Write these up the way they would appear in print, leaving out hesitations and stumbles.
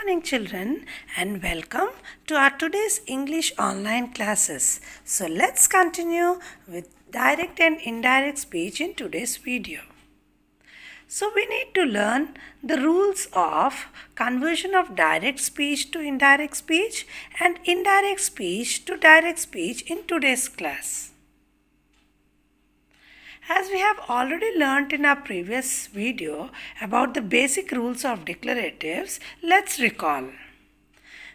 morning, children, and welcome to our today's English online classes. So let's continue with direct and indirect speech in today's video. So we need to learn the rules of conversion of direct speech to indirect speech and indirect speech to direct speech in today's class. As we have already learnt in our previous video about the basic rules of declaratives, let's recall.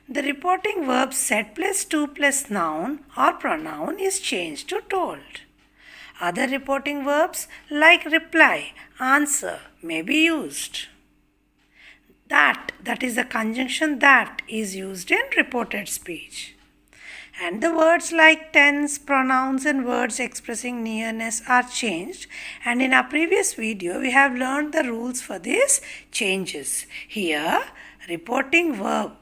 The reporting verb said plus to plus noun or pronoun is changed to told. Other reporting verbs like reply, answer may be used. That is the conjunction that is used in reported speech. And the words like tense, pronouns and words expressing nearness are changed. And in our previous video, we have learned the rules for these changes. Here, reporting verb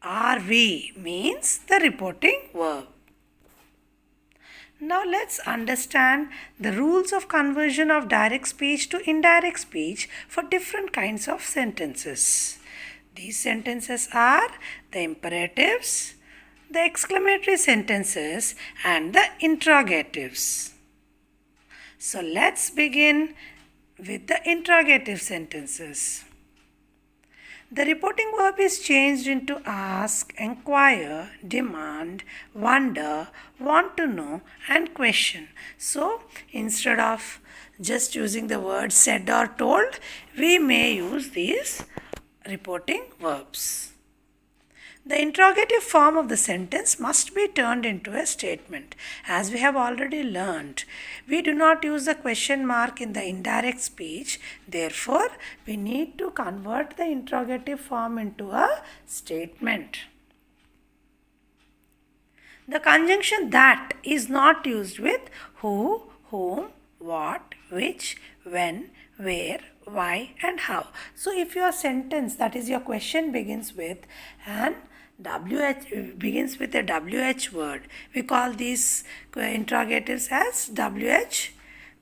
RV means the reporting verb. Now let's understand the rules of conversion of direct speech to indirect speech for different kinds of sentences. These sentences are the imperatives, the exclamatory sentences and the interrogatives. So let's begin with the interrogative sentences. The reporting verb is changed into ask, inquire, demand, wonder, want to know and question. So instead of just using the word said or told, we may use these reporting verbs. The interrogative form of the sentence must be turned into a statement. As we have already learned, we do not use the question mark in the indirect speech. Therefore, we need to convert the interrogative form into a statement. The conjunction that is not used with who, whom, what, which, when, where, why and how. So if your sentence, that is your question, begins with a WH word, we call these interrogatives as WH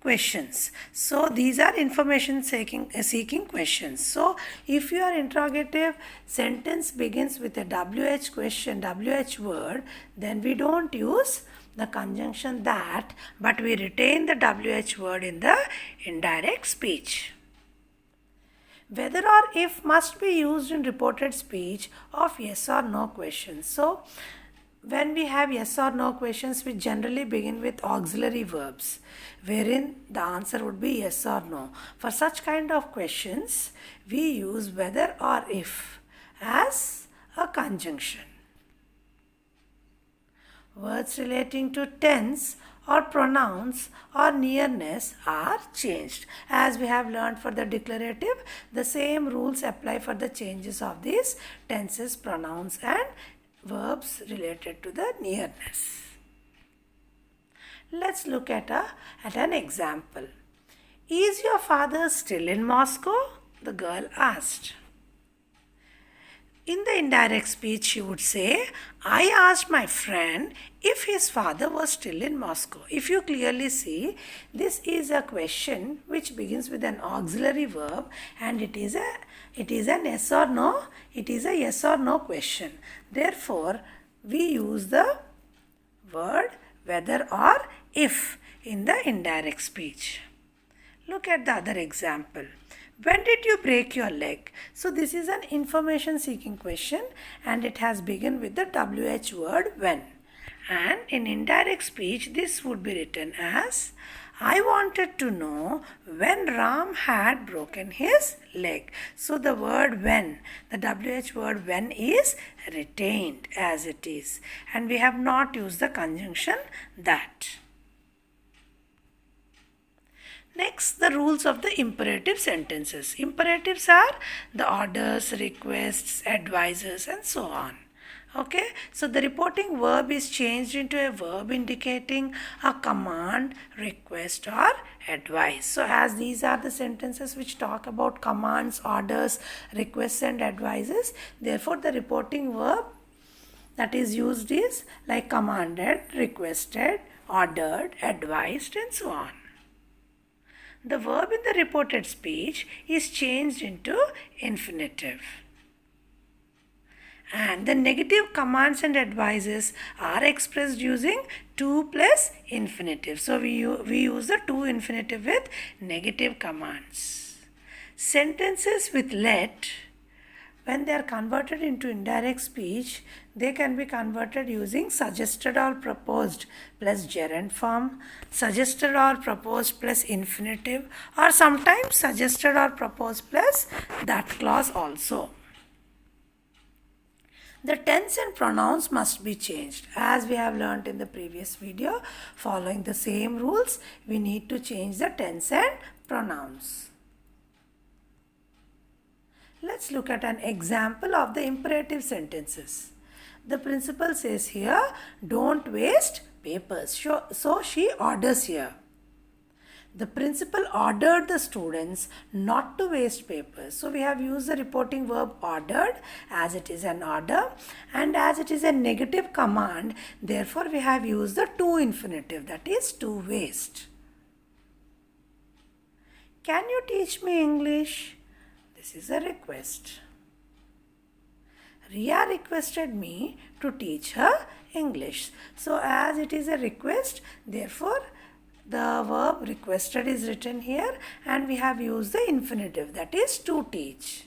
questions. So these are information seeking questions. So if your interrogative sentence begins with a WH question, WH word, then we don't use the conjunction that, but we retain the WH word in the indirect speech. Whether or if must be used in reported speech of yes or no questions. So, when we have yes or no questions, we generally begin with auxiliary verbs, wherein the answer would be yes or no. For such kind of questions, we use whether or if as a conjunction. Words relating to tense or pronouns or nearness are changed. As we have learned for the declarative, the same rules apply for the changes of these tenses, pronouns and verbs related to the nearness. Let's look at an example. Is your father still in Moscow? The girl asked. In the indirect speech, she would say, I asked my friend if his father was still in Moscow. If you clearly see, this is a question which begins with an auxiliary verb and it is an yes or no. It is a yes or no question. Therefore, we use the word whether or if in the indirect speech. Look at the other example. When did you break your leg? So this is an information seeking question and it has begun with the WH word when. And in indirect speech, this would be written as, I wanted to know when Ram had broken his leg. So the word when, the WH word when is retained as it is. And we have not used the conjunction that. Next, the rules of the imperative sentences. Imperatives are the orders, requests, advices and so on. Okay, so the reporting verb is changed into a verb indicating a command, request or advice. So as these are the sentences which talk about commands, orders, requests and advices, therefore the reporting verb that is used is like commanded, requested, ordered, advised and so on. The verb in the reported speech is changed into infinitive. And the negative commands and advices are expressed using to plus infinitive. So we use the to infinitive with negative commands. Sentences with let, when they are converted into indirect speech, they can be converted using suggested or proposed plus gerund form, suggested or proposed plus infinitive, or sometimes suggested or proposed plus that clause also. The tense and pronouns must be changed. As we have learnt in the previous video, following the same rules, we need to change the tense and pronouns. Let's look at an example of the imperative sentences. The principal says here, don't waste papers. So she orders here. The principal ordered the students not to waste papers. So we have used the reporting verb ordered as it is an order, and as it is a negative command, therefore we have used the to infinitive, that is to waste. Can you teach me English? This is a request. Riya requested me to teach her English. So as it is a request, therefore the verb requested is written here and we have used the infinitive, that is to teach.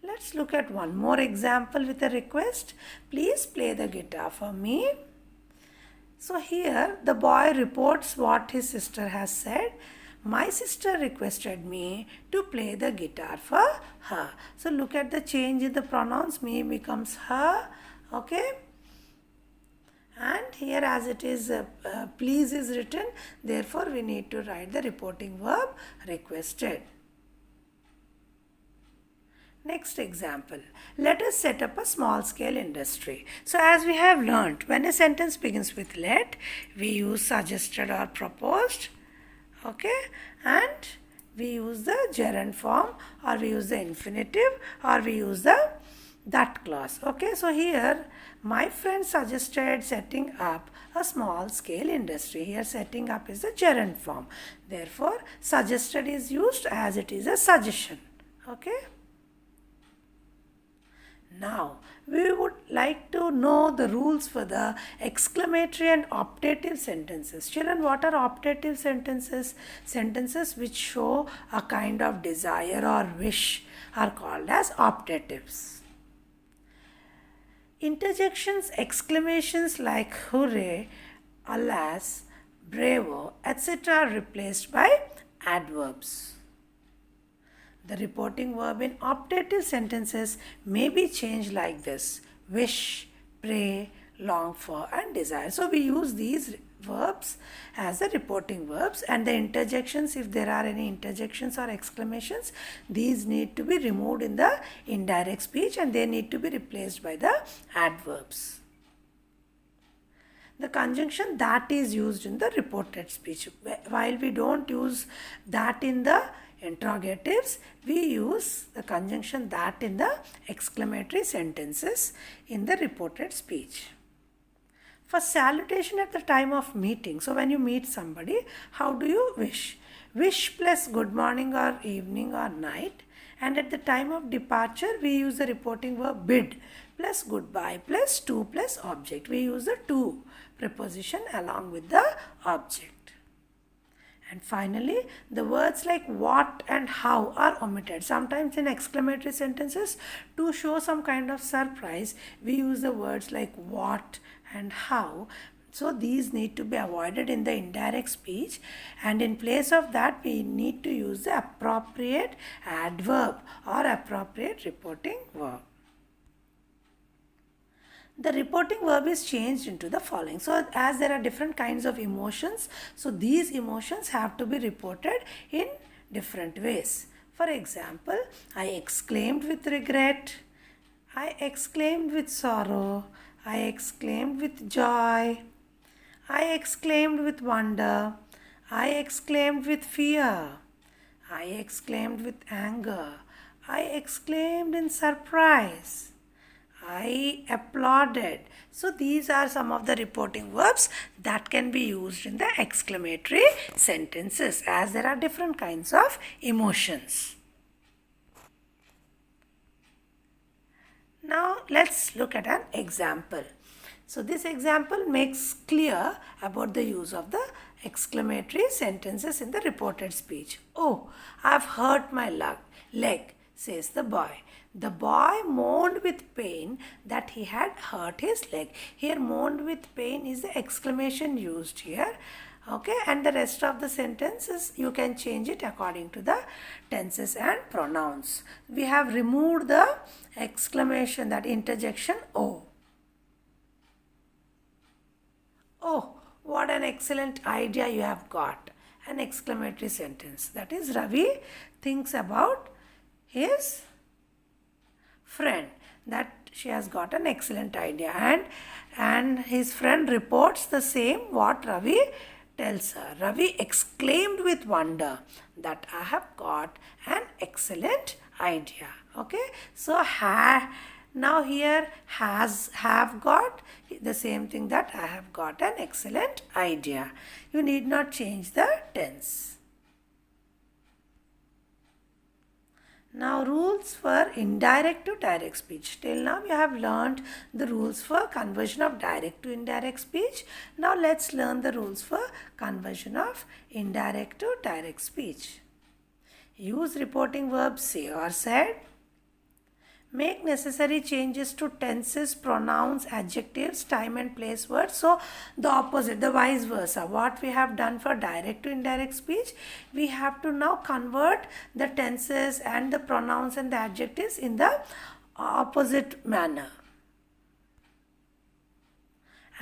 Let's look at one more example with a request. Please play the guitar for me. So here the boy reports what his sister has said. My sister requested me to play the guitar for her. So look at the change in the pronouns. Me becomes her. Okay. And here as it is please is written, therefore we need to write the reporting verb requested. Next example. Let us set up a small scale industry. So as we have learnt, when a sentence begins with let, we use suggested or proposed. Okay, and we use the gerund form, or we use the infinitive, or we use the that clause. Okay, so here my friend suggested setting up a small scale industry. Here setting up is the gerund form. Therefore, suggested is used as it is a suggestion. Okay. Now, we would like to know the rules for the exclamatory and optative sentences. Children, what are optative sentences? Sentences which show a kind of desire or wish are called as optatives. Interjections, exclamations like hooray, alas, bravo, etc. are replaced by adverbs. The reporting verb in optative sentences may be changed like this: wish, pray, long for, and desire. So we use these verbs as the reporting verbs, and the interjections, if there are any interjections or exclamations, these need to be removed in the indirect speech and they need to be replaced by the adverbs. The conjunction that is used in the reported speech. While we don't use that in the interrogatives, we use the conjunction that in the exclamatory sentences in the reported speech. For salutation at the time of meeting, so when you meet somebody, how do you wish? Wish plus good morning or evening or night. And at the time of departure, we use the reporting verb bid plus goodbye plus to plus object. We use the to preposition along with the object. And finally, the words like what and how are omitted. Sometimes in exclamatory sentences, to show some kind of surprise, we use the words like what and how. So these need to be avoided in the indirect speech, and in place of that, we need to use the appropriate adverb or appropriate reporting verb. The reporting verb is changed into the following. So as there are different kinds of emotions, so these emotions have to be reported in different ways. For example, I exclaimed with regret, I exclaimed with sorrow, I exclaimed with joy, I exclaimed with wonder, I exclaimed with fear, I exclaimed with anger, I exclaimed in surprise, I applauded. So these are some of the reporting verbs that can be used in the exclamatory sentences, as there are different kinds of emotions. Now let's look at an example. So this example makes clear about the use of the exclamatory sentences in the reported speech. Oh, I've hurt my leg, says the boy. The boy moaned with pain that he had hurt his leg. Here, moaned with pain is the exclamation used here. Okay, and the rest of the sentences you can change it according to the tenses and pronouns. We have removed the exclamation, that interjection oh. Oh, what an excellent idea you have got. An exclamatory sentence. That is, Ravi thinks about his friend that she has got an excellent idea, and his friend reports the same what Ravi tells her. Ravi exclaimed with wonder that I have got an excellent idea. Okay, so now here have got the same thing, that I have got an excellent idea. You need not change the tense. Now, rules for indirect to direct speech. Till now we have learned the rules for conversion of direct to indirect speech. Now let's learn the rules for conversion of indirect to direct speech. Use reporting verbs say or said. Make necessary changes to tenses, pronouns, adjectives, time and place words. So the opposite, the vice versa. What we have done for direct to indirect speech, we have to now convert the tenses and the pronouns and the adjectives in the opposite manner.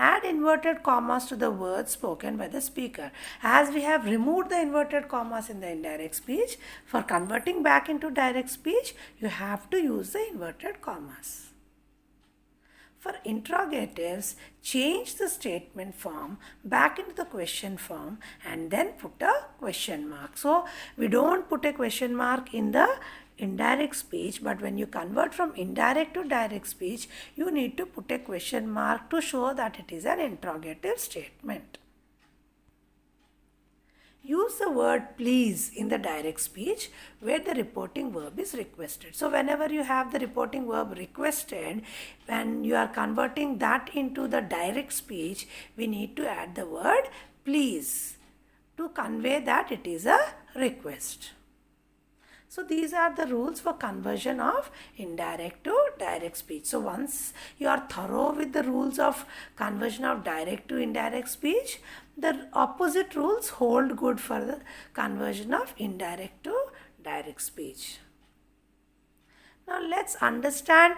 Add inverted commas to the words spoken by the speaker. As we have removed the inverted commas in the indirect speech, for converting back into direct speech, you have to use the inverted commas. For interrogatives, change the statement form back into the question form and then put a question mark. So, we don't put a question mark in the indirect speech, but when you convert from indirect to direct speech, you need to put a question mark to show that it is an interrogative statement. Use the word please in the direct speech where the reporting verb is requested. So whenever you have the reporting verb requested, when you are converting that into the direct speech, we need to add the word please to convey that it is a request. So these are the rules for conversion of indirect to direct speech. So once you are thorough with the rules of conversion of direct to indirect speech, the opposite rules hold good for the conversion of indirect to direct speech. Now let's understand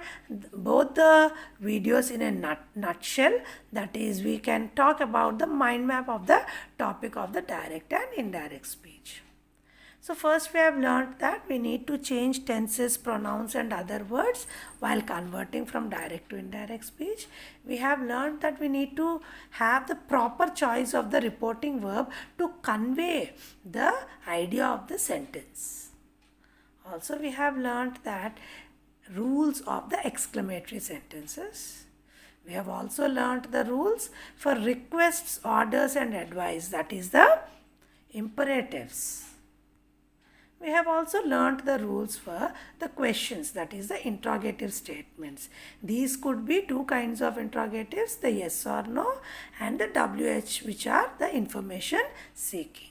both the videos in a nutshell. That is, we can talk about the mind map of the topic of the direct and indirect speech. So first we have learned that we need to change tenses, pronouns and other words while converting from direct to indirect speech. We have learned that we need to have the proper choice of the reporting verb to convey the idea of the sentence. Also we have learned that rules of the exclamatory sentences. We have also learned the rules for requests, orders and advice, that is the imperatives. We have also learnt the rules for the questions, that is the interrogative statements. These could be two kinds of interrogatives, the yes or no and the WH, which are the information seeking.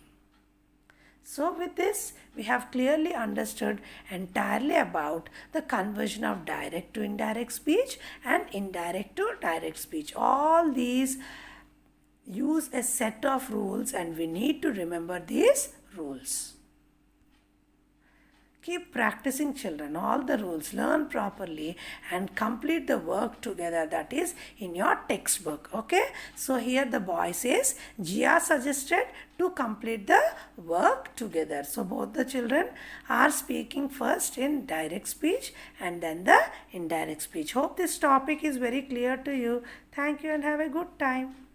So with this, we have clearly understood entirely about the conversion of direct to indirect speech and indirect to direct speech. All these use a set of rules and we need to remember these rules. Keep practicing, children, all the rules. Learn properly and complete the work together, that is in your textbook. Okay. So here the boy says, Jia suggested to complete the work together. So both the children are speaking first in direct speech and then the indirect speech. Hope this topic is very clear to you. Thank you and have a good time.